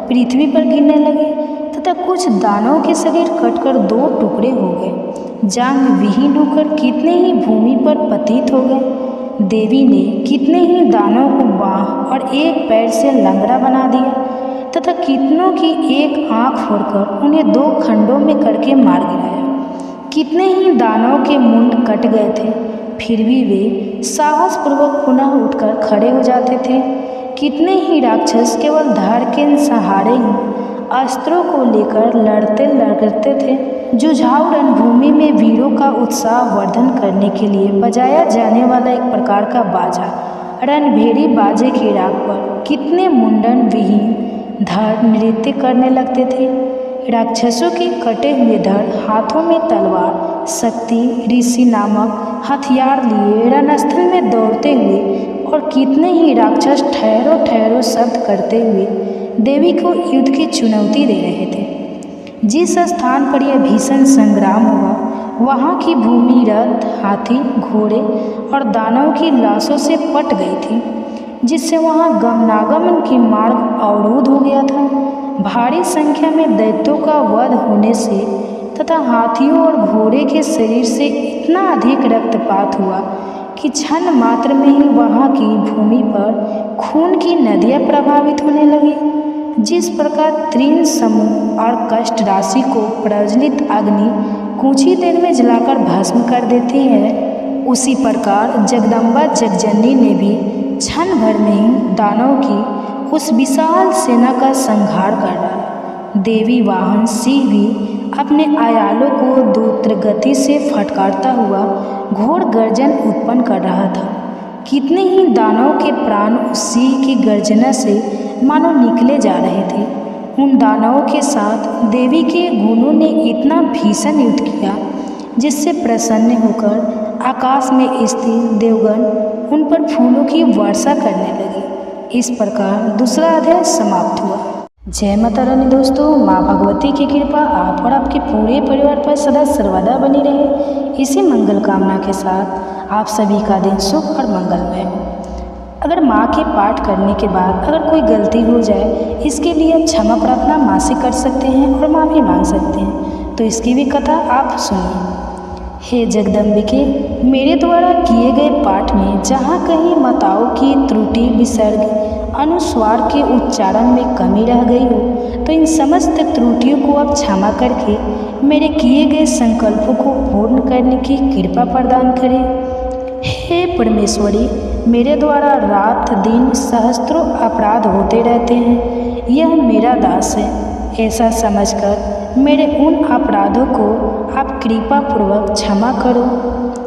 पृथ्वी पर गिरने लगे तथा कुछ दानवों के शरीर कटकर 2 टुकड़े हो गए। जांग विहीन होकर कितने ही भूमि पर पतित हो गए। देवी ने कितने ही दानवों को बाँह और एक पैर से लंगड़ा बना दिया तथा कितनों की एक आँख फोड़कर उन्हें 2 खंडों में करके मार गिराया। कितने ही दानवों के मुंड कट गए थे फिर भी वे साहसपूर्वक पुनः उठकर खड़े हो जाते थे। कितने ही राक्षस केवल धड़ के सहारे ही अस्त्रों को लेकर लड़ते थे। जुझाऊ रणभूमि में वीरों का उत्साह वर्धन करने के लिए बजाया जाने वाला एक प्रकार का बाजा रणभेरी बाजे के राग पर कितने मुंडन विहीन धड़ नृत्य करने लगते थे। राक्षसों के कटे हुए धड़ हाथों में तलवार, शक्ति, ऋषि नामक हथियार लिए रणस्थल में दौड़ते हुए और कितने ही राक्षस ठहरो ठहरो शब्द करते हुए देवी को युद्ध की चुनौती दे रहे थे। जिस स्थान पर यह भीषण संग्राम हुआ वहाँ की भूमि रथ, हाथी, घोड़े और दानव की लाशों से पट गई थी जिससे वहाँ गमनागमन की मार्ग अवरुद्ध हो गया था। भारी संख्या में दैत्यों का वध होने से तथा हाथियों और घोड़े के शरीर से इतना अधिक रक्तपात हुआ कि क्षण मात्र में ही वहाँ की भूमि पर खून की नदियाँ प्रभावित होने लगी। जिस प्रकार तीन समूह और कष्ट राशि को प्रज्वलित अग्नि कुछ ही देर में जलाकर भस्म कर देती है, उसी प्रकार जगदम्बा जगजननी ने भी क्षण भर में ही दानव की उस विशाल सेना का संहार कर डाला। देवी वाहन सिंह भी अपने आयालों को द्रुत गति से फटकारता हुआ घोर गर्जन उत्पन्न कर रहा था। कितने ही दानव के प्राण उस सिंह की गर्जना से मानो निकले जा रहे थे। उन दानवों के साथ देवी के गुणों ने इतना भीषण युद्ध किया जिससे प्रसन्न होकर आकाश में स्थित देवगण उन पर फूलों की वर्षा करने लगे। इस प्रकार दूसरा अध्याय समाप्त हुआ। जय माता रानी। दोस्तों, माँ भगवती की कृपा आप और आपके पूरे परिवार पर सदा सर्वदा बनी रहे, इसी मंगल कामना के साथ आप सभी का दिन शुभ और मंगलमय हो। अगर माँ के पाठ करने के बाद अगर कोई गलती हो जाए, इसके लिए क्षमा प्रार्थना माँ से कर सकते हैं और माफ़ी मांग सकते हैं। तो इसकी भी कथा आप सुनिए। हे जगदम्बिके, मेरे द्वारा किए गए पाठ में जहाँ कहीं माताओं की त्रुटि, विसर्ग, अनुस्वार के उच्चारण में कमी रह गई हो तो इन समस्त त्रुटियों को आप क्षमा करके मेरे किए गए संकल्पों को पूर्ण करने की कृपा प्रदान करें। हे परमेश्वरी, मेरे द्वारा रात दिन सहस्त्रों अपराध होते रहते हैं, यह मेरा दास है। ऐसा समझकर मेरे उन अपराधों को आप कृपा पूर्वक क्षमा करो।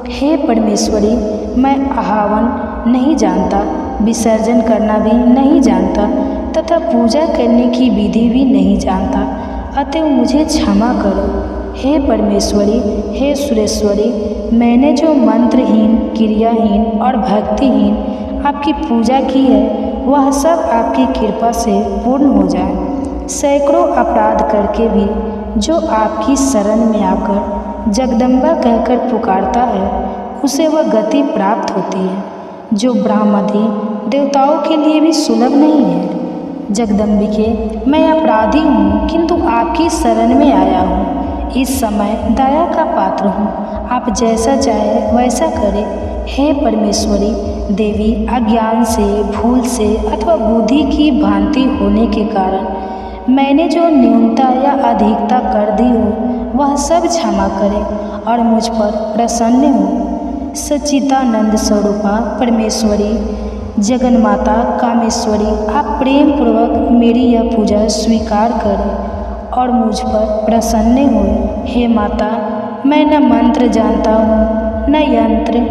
हे परमेश्वरी, मैं आह्वान नहीं जानता विसर्जन करना भी नहीं जानता तथा पूजा करने की विधि भी नहीं जानता, अतएव मुझे क्षमा करो। हे परमेश्वरी, हे सुरेश्वरी, मैंने जो मंत्रहीन, क्रियाहीन और भक्तिहीन आपकी पूजा की है वह सब आपकी कृपा से पूर्ण हो जाए। सैकड़ों अपराध करके भी जो आपकी शरण में आकर जगदम्बा कहकर पुकारता है उसे वह गति प्राप्त होती है जो ब्रह्मादि देवताओं के लिए भी सुलभ नहीं है। जगदम्बिके, मैं अपराधी हूँ किंतु आपकी शरण में आया हूँ। इस समय दया का पात्र हूँ, आप जैसा चाहे वैसा करें। हे परमेश्वरी देवी, अज्ञान से, भूल से अथवा बुद्धि की भ्रांति होने के कारण मैंने जो न्यूनता या अधिकता कर दी हो वह सब क्षमा करें और मुझ पर प्रसन्न हो। सच्चिदानंद स्वरूपा परमेश्वरी जगन्माता कामेश्वरी, आप प्रेम पूर्वक मेरी यह पूजा स्वीकार करें और मुझ पर प्रसन्न होए। हे माता, मैं न मंत्र जानता हूँ न यंत्र,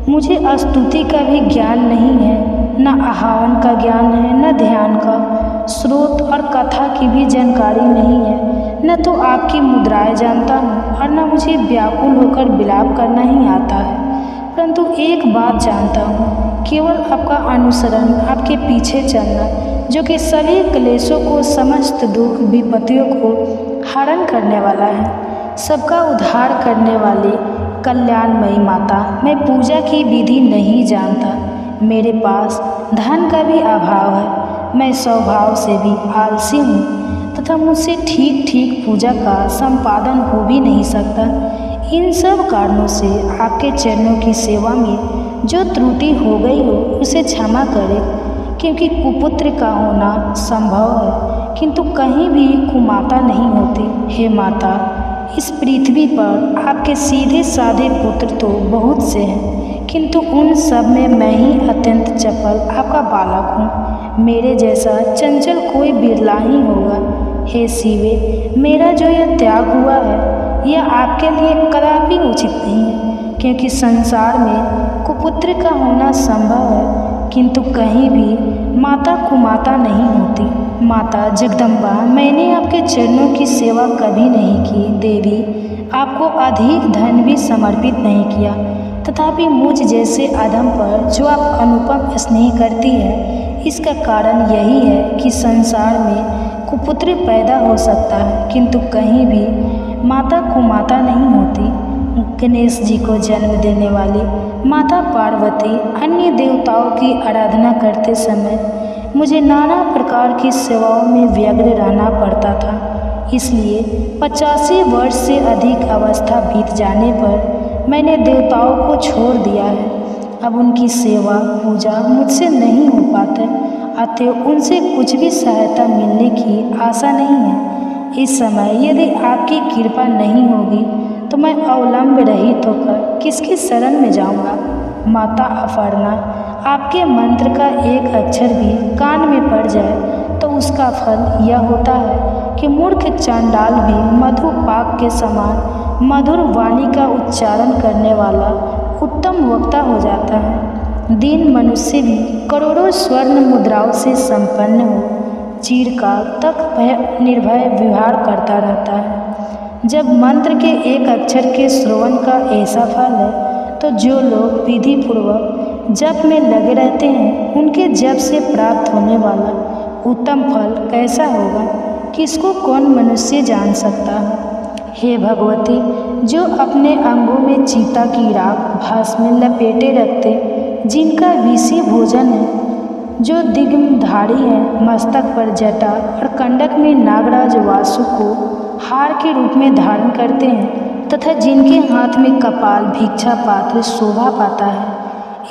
मुझे स्तुति का भी ज्ञान नहीं है, न आह्वान का ज्ञान है न ध्यान का, स्रोत और कथा की भी जानकारी नहीं है, न तो आपकी मुद्राएं जानता हूँ और न मुझे व्याकुल होकर विलाप करना ही आता है। परंतु एक बात जानता हूँ, केवल आपका अनुसरण, आपके पीछे चलना, जो कि सभी क्लेशों को, समस्त दुख विपत्तियों को हरण करने वाला है, सबका उद्धार करने वाली कल्याणमयी माता। मैं पूजा की विधि नहीं जानता, मेरे पास धन का भी अभाव है, मैं स्वभाव से भी आलसी हूँ तथा मुझसे ठीक ठीक पूजा का संपादन हो भी नहीं सकता। इन सब कारणों से आपके चरणों की सेवा में जो त्रुटि हो गई हो उसे क्षमा करें, क्योंकि कुपुत्र का होना संभव है किंतु कहीं भी कुमाता नहीं होती। हे माता, इस पृथ्वी पर आपके सीधे साधे पुत्र तो बहुत से हैं, किंतु उन सब में मैं ही अत्यंत चपल आपका बालक हूँ। मेरे जैसा चंचल कोई बिरला ही होगा। हे शिवे, मेरा जो यह त्याग हुआ है यह आपके लिए कदापि उचित नहीं है, क्योंकि संसार में कुपुत्र का होना संभव है किंतु कहीं भी माता कुमाता नहीं होती। माता जगदम्बा, मैंने आपके चरणों की सेवा कभी नहीं की। देवी, आपको अधिक धन भी समर्पित नहीं किया, तथापि मुझ जैसे अधम पर जो आप अनुपम स्नेह करती है, इसका कारण यही है कि संसार में कुपुत्र पैदा हो सकता है किंतु कहीं भी माता कुमाता नहीं होती। गणेश जी को जन्म देने वाली माता पार्वती अन्य देवताओं की आराधना करते समय मुझे नाना प्रकार की सेवाओं में व्यग्र रहना पड़ता था। इसलिए 85 वर्ष से अधिक अवस्था बीत जाने पर मैंने देवताओं को छोड़ दिया है। अब उनकी सेवा पूजा मुझसे नहीं हो पाते, अतः उनसे कुछ भी सहायता मिलने की आशा नहीं है। इस समय यदि आपकी कृपा नहीं होगी तो मैं अवलंब रहित होकर किसकी शरण में जाऊंगा। माता अपर्णा, आपके मंत्र का एक अक्षर भी कान में पड़ जाए तो उसका फल यह होता है कि मूर्ख चांडाल भी मधुपाक के समान मधुर वाणी का उच्चारण करने वाला उत्तम वक्ता हो जाता है। दीन मनुष्य भी करोड़ों स्वर्ण मुद्राओं से संपन्न हो चिरकाल तक निर्भय व्यवहार करता रहता है। जब मंत्र के एक अक्षर के श्रवण का ऐसा फल है तो जो लोग विधि पूर्वक जप में लगे रहते हैं उनके जप से प्राप्त होने वाला उत्तम फल कैसा होगा, किसको कौन मनुष्य जान सकता है। हे भगवती, जो अपने अंगों में चीता की राख भास में लपेटे रखते, जिनका विषय भोजन है, जो दिग्धारी है, मस्तक पर जटा और कंडक में नागराज वासु को हार के रूप में धारण करते हैं तथा जिनके हाथ में कपाल भिक्षा पात्र शोभा पाता है,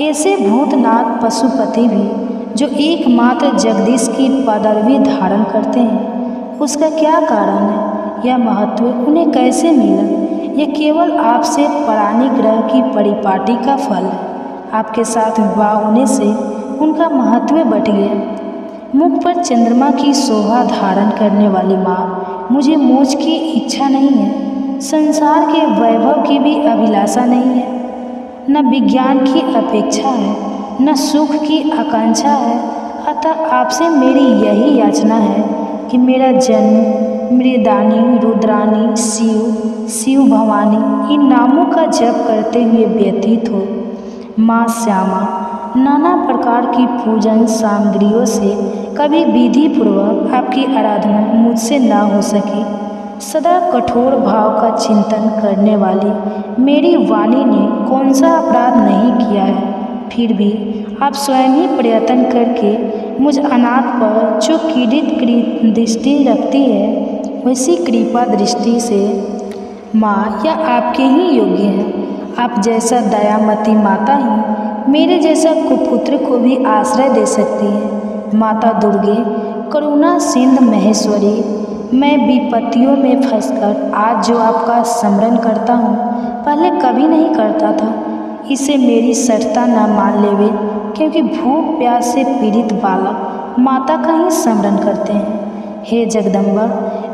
ऐसे भूतनाथ पशुपति भी जो एकमात्र जगदीश की पदवी धारण करते हैं, उसका क्या कारण है? यह महत्व उन्हें कैसे मिला? यह केवल आपसे परानी ग्रह की परिपाटी का फल है। आपके साथ विवाह होने से उनका महत्व बढ़ गया। मुख पर चंद्रमा की शोभा धारण करने वाली माँ, मुझे मोक्ष की इच्छा नहीं है, संसार के वैभव की भी अभिलाषा नहीं है, न विज्ञान की अपेक्षा है, न सुख की आकांक्षा है। अतः आपसे मेरी यही याचना है कि मेरा जन्म मृदानी, रुद्रानी, शिव भवानी इन नामों का जप करते हुए व्यतीत हो। माँ श्यामा नाना प्रकार की पूजन सामग्रियों से कभी विधि पूर्वक आपकी आराधना मुझसे ना हो सकी। सदा कठोर भाव का चिंतन करने वाली मेरी वाणी ने कौन सा अपराध नहीं किया है, फिर भी आप स्वयं ही प्रयत्न करके मुझ अनाथ पर जो किरीट दृष्टि रखती है, वैसी कृपा दृष्टि से माँ या आपके ही योग्य हैं। आप जैसा दयामती माता ही मेरे जैसा कुपुत्र को भी आश्रय दे सकती है। माता दुर्गे, करुणा सिंध महेश्वरी, मैं विपत्तियों में फंसकर आज जो आपका स्मरण करता हूँ, पहले कभी नहीं करता था। इसे मेरी सठता न मान लेवे, क्योंकि भूख प्यास से पीड़ित बालक माता का ही स्मरण करते हैं। हे जगदम्बा,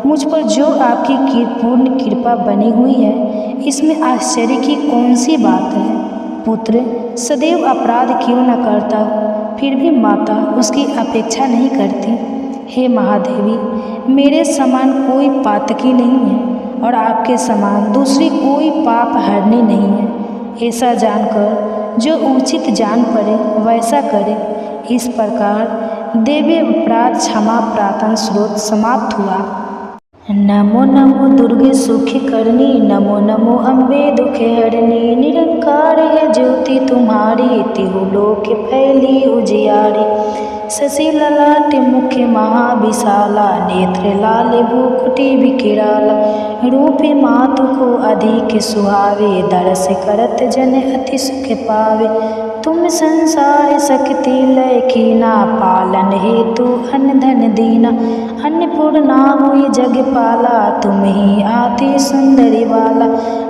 मुझ पर जो आपकी पूर्ण कृपा बनी हुई है, इसमें आश्चर्य की कौन सी बात है। पुत्र सदैव अपराध क्यों न करता, फिर भी माता उसकी अपेक्षा नहीं करती। हे महादेवी, मेरे समान कोई पातकी नहीं है और आपके समान दूसरी कोई पाप हरनी नहीं है। ऐसा जानकर जो उचित जान पड़े वैसा करे। इस प्रकार देवी अपराध क्षमा प्रार्थना स्रोत समाप्त हुआ। नमो नमो दुर्गे सुखी करनी, नमो नमो अम्बे दुखे हरनी। निरंकार है ज्योति तुम्हारी, तिहु लोक फैली उजियारी। शशि ललाट मुख महाविशाला, नेत्र लाल भूकुटी विकिराला। रूपे मातु को अधिक सुहावे, दरस करत जन अति सुख पावे। तुम संसार शक्ति लय कीना, पालन हेतु अन्न धन दीना। अन्नपूर्णा हुई जगपाला, तुम ही आती सुंदरी बाला।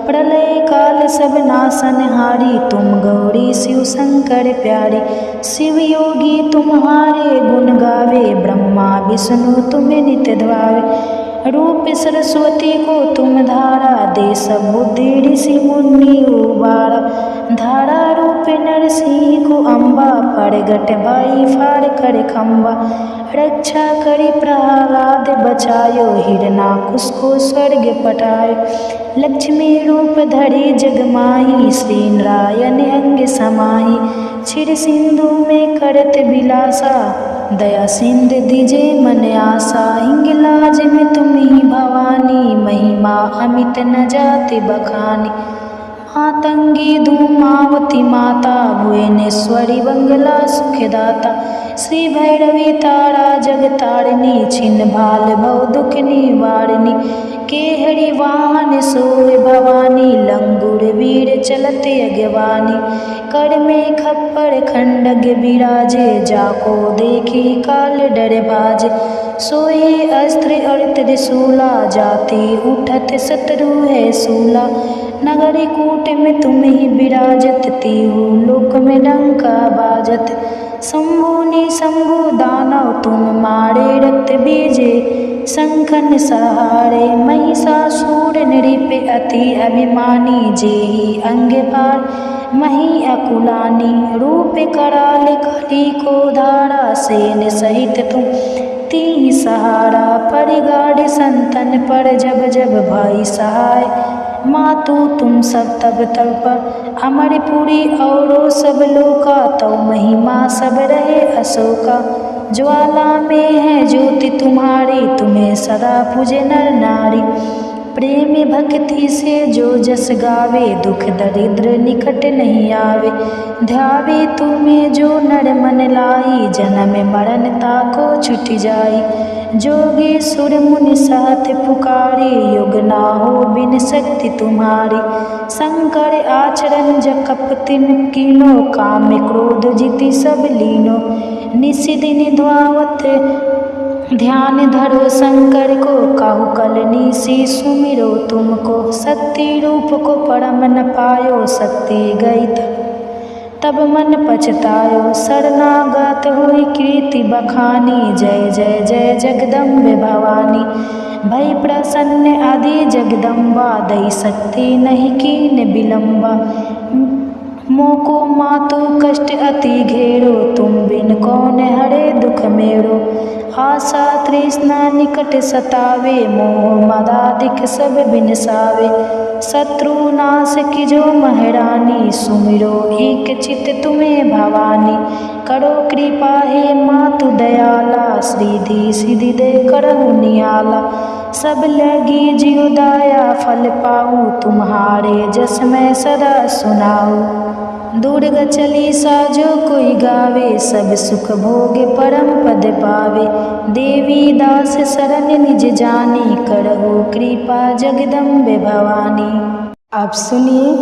प्रलय काल सब नाशनहारी, तुम गौरी शिव शंकर प्यारी। शिव योगी तुम्हारे गुण गावे, ब्रह्मा विष्णु तुम्हें नित्य ध्यावे। रूप सरस्वती को तुम धारा, दे सब बुद्धि ऋषि मुनि उबारा। धारा रूप नरसिंह को अम्बा, प्रगट भाई फाड़ कर खम्बा। रक्षा करी प्रहलाद बचायो, हिरणाकुश को स्वर्ग पठायो। लक्ष्मी रूप धरी जगमाही, श्री नारायण अंग समाही। क्षीर सिंधु में करत विलासा, दया सिंध दीजे मन आशा। हिंगलाज में तुम ही भवानी, महिमा अमित न जाति बखानी। मातंगी धूमावती माता, भुवनेश्वरी बंगला सुखदाता। श्री भैरवी तारा जगतारिणी, छिन्न भाल भव दुख निवारिणी। केहरी वाहन सोए भवानी, लंगूर वीर चलत अगवानी। कर में खप्पर खंडग विराजे, जाको देखी काल डर भाजे। सोए अस्त्र और त्रिशूला, जाति उठत शत्रु है सूला। नगरी कूट में तुम ही विराजत, तिहु लोक में डंका बाजत। शंभु निशंभु दानव तुम मारे, रक्त बीजे शंखन सहारे। महिषासुर नृप अति अभिमानी, जेहि अंग पार मही अकुलानी। रूप कराल कली को धारा, सेन सहित तुम तीहि सहारा। परिगाढ़ संतन पर जब जब भाई सहाय, मातु तुम सब तब तब। अमरपुरी औरो सब लोका, तव महिमा सब रहे अशोका। ज्वाला में है ज्योति तुम्हारी, तुम्हें सदा पूजे नर नारी। प्रेम भक्ति से जो जस गावे, दुख दरिद्र निकट नहीं आवे। ध्यावे तुम्हें जो नर मन लाई, जन्म मरण ताको छुट जाई। जोगी सुर मुनि साथ पुकारे, युग ना हो बिन शक्ति तुम्हारी। शंकर आचरण जकप तिन कीनो, काम क्रोध जीति सब लीनो। निशिदिन ध्यावत ध्यान धरो शंकर को, काहू कलनी सी सुमिरो तुमको। शक्ति रूप को परम न पायो, शक्ति गई तब मन पछतायो। शरणागत हुई कीर्ति बखानी, जय जय जय जगदम्बे भवानी। भई प्रसन्न आदि जगदम्बा, दई शक्ति नहीं कीन विलम्बा। मोको मातु कष्ट अति घेरो, तुम बिन कौन हरे दुख मेरो। आशा तृष्णा निकट सतावे, मोह मदाधिक सब बिनसावे। शत्रु नाश कीजो महारानी, सुमिरो एक चित तुम्हें भवानी। करो कृपा हे मातु दयाला, श्रीधि सिद्धि दे करहु नियाला। सब लगी जियो दाया फल पाऊँ, तुम्हारे जस मैं सदा सुनाऊँ। दुर्ग चालीसा जो कोई गावे, सब सुख भोगे परम पद पावे। देवी दास शरण निज जानी, करहु कृपा जगदम्बे भवानी। आप सुनिए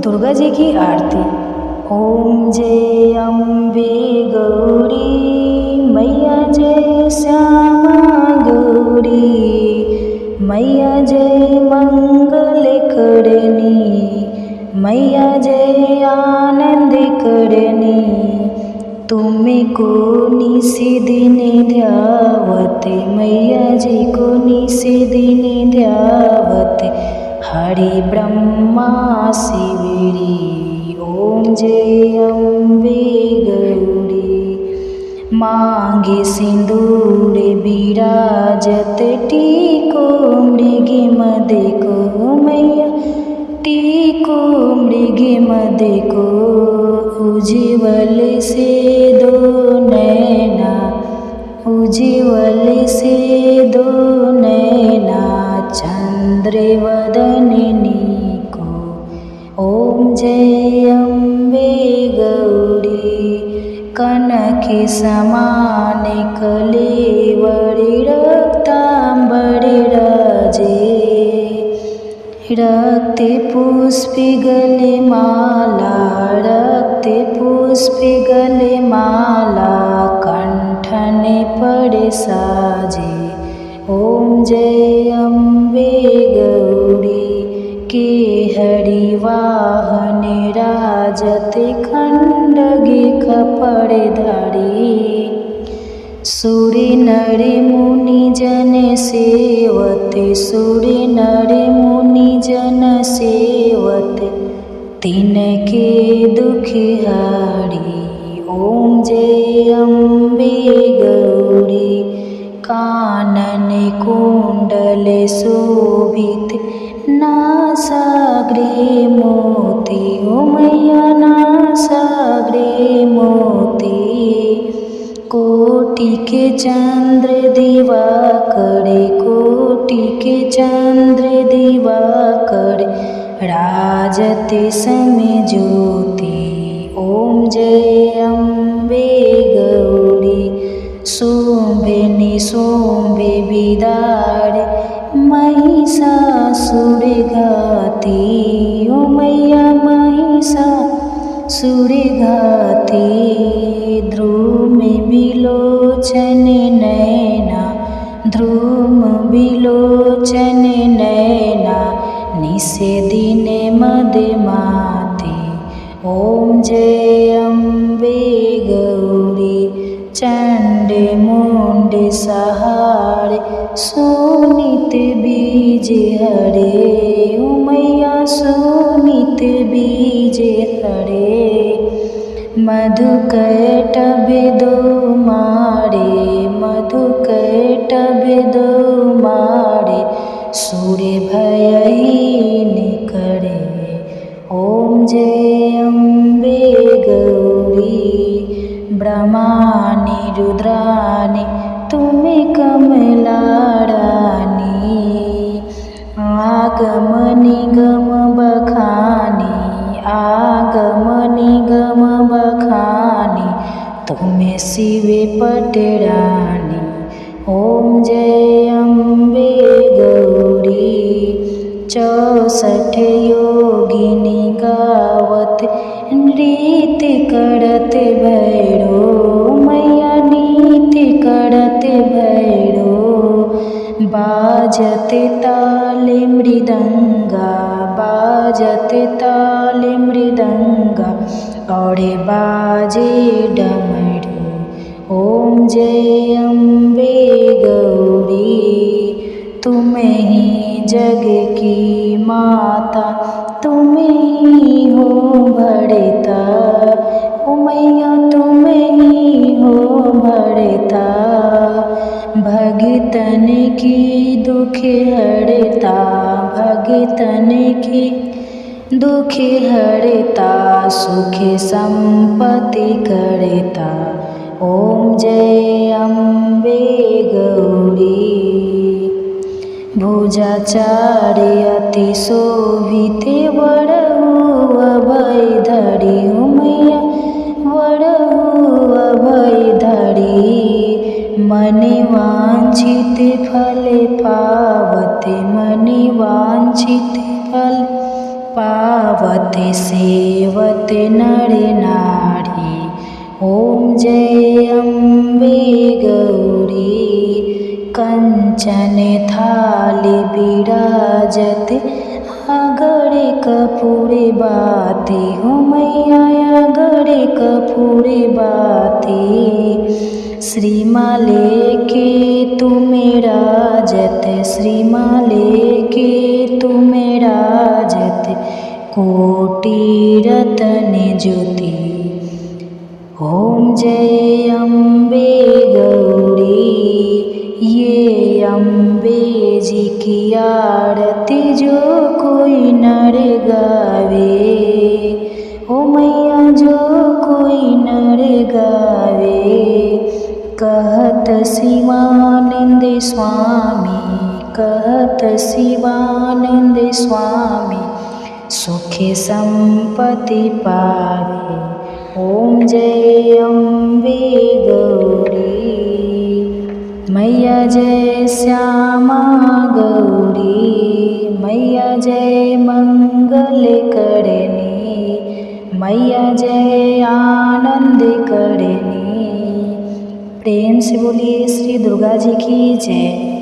दुर्गा जी की आरती। ओम जय अम्बे गौरी, मैया जय श्यामा गौरी। मैया जय मंगल करनी, मैया जय आनंद करनी। तुम्हें को निसी दिन ध्यावत, मैया जी को निसी दिन ध्यावत। हरि ब्रह्मा शिवरी, ओम जय अम्बे गौरी। मांगे सिंदूर विराजत, टीको मृग मद को मैया। टीको मृग मद को, उज्ज्वल से दो नैना। उज्ज्वल से दो नैना, चंद्र वदननी को। ओम जय अम्बे गौरी। कनक समान कलेवर, रक्तांबर राजे। रक्त पुष्प गले माला, रक्त पुष्प गले माला। कंठन पर साजे, ओम जय अम्बे गौरी। के हरि वाहन राजत, खंडगे कपड़ धारी। सूर्य नर मुनि जन सेवत, सूर्य नर मुनि जन सेवत। तिनके दुख हारी, ओम जय अम्बे गौरी। कानन कुंडल शोभित, नासाग्रे मोती। ओ मैया नासाग्रे मोती। कोटि के चंद्र दिवाकर, कोटि के चंद्र दिवाकर। राजत समय ज्योति, ओम जय अम्बे गौरी। शोभे निशोभे बिदार, महिषासुर घाती। ओ मैया महिषासुर घाती। ध्रुम बिलोचन नैना, ध्रुम बिलोचन नैना। निसे दिन मद माते, ओम जय अम्बे गौरी। चंड मुंड सहारे, सोनित बीज हरे। ओ मैया सोनित बीज हरे। मधुकैटभ दो मारे, मधुकैटभ दो मारे। सूर्य भयहीन करे, ओम जय अम्बे गौरी। ब्रह्मानि रुद्रानि, तुम्हें कमला रानी। आगम निगम बखानी, आगम निगम बखानी। तुम्हें शिव पटरानी, ओम जय अम्बे गौरी। 64 योगिनी गावत, नृत्य करत भैरो। मैया नृत्य करत भैरो। बाजत ताल मृदंगा, बाजत ताल मृदंगा। और बाजे डमरू, ओम जय अम्बे गौरी। तुम ही जग की माता, तुम ही हो भरता। दुखे हरता सुखे संपत्ति करता। ओम जय अम्बे गौरी। भुजाचार्य अति शोभिते वरहु अभयधरी। हो मैया वरहु अभयधरी। मनि वांछित फल पावते मनि वांछित फल पावते सेवते नर नारी। ओम जय अम्बे गौरी। कंचन थाली विराजते आगरे कपूरे बाती। हो मैया आगरे कपूरे बाती। श्रीमाले के तुम्हें राजत श्रीमाले के तुम्हें राजत कोटि रतन ज्योति। ओम जय अम्बे गौरी। ये अम्बे जी की आरती जो कोई नर गावे। ओ मैया जो कोई नर गावे। कहत शिवानंद स्वामी कहत शिवानंद स्वामी सुखे संपत्ति पावे। ओम जय अम्बे गौरी। मैया जय श्यामा गौरी। मैया जय मंगल करनी। मैया जय आनंद करनी। प्रेम से बोलिए श्री दुर्गा जी की जय।